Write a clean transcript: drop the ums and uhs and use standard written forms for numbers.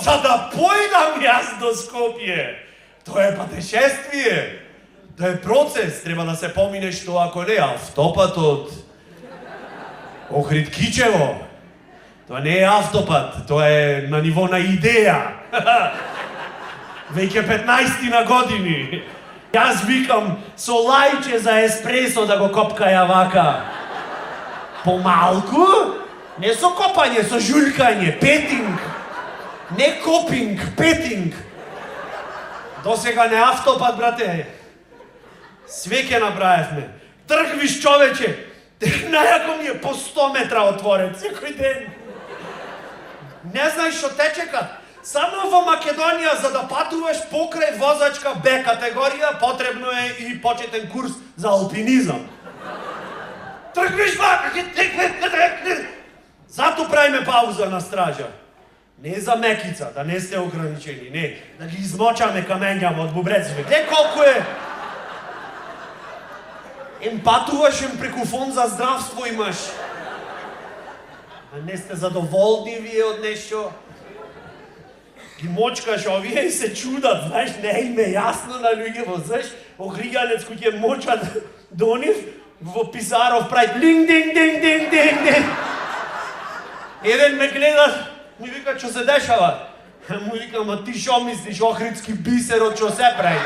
за да појдам јас до Скопје. Тоа е патешествие. Тоа е процес, треба да се помине што ако не автопат од Охрид-Кичево. Тоа не е автопат, тоа е на ниво на идеја. Веќе 15 на години. Јас викам со лајче за еспресо да го копкаја вака. Помалку, не со копање, со жулькање, петинг. Не копинг, петинг. Досега не автопат, брате. Све ке направевме. Тргвиш, човече. Најако ми е по 100 метра отворен секој ден. Не знаеш што те чекат. Само во Македонија за да патуваш покрај возачка Б категорија потребно е и почетен курс за алпинизам. Тргвиш вака. Зато правиме пауза на стража. Не за мекица, да не сте ограничени, не. Да ги измочаме камењама од бубреците. Гледа колку е. Патуваш преку фонд за здравство имаш. А не сте задоволни вие од нешто. Ги мочкаш овие и се чудат, знаеш, не им е јасно на луѓето, знаеш, Охриѓанец кој ќе мочат до нив, во Писаров прави линг динг динг динг динг динг. Еден ме гледа, ми вика, што се дешава? Му викам, а ти шо мислиш, Охридски бисер од што се прави?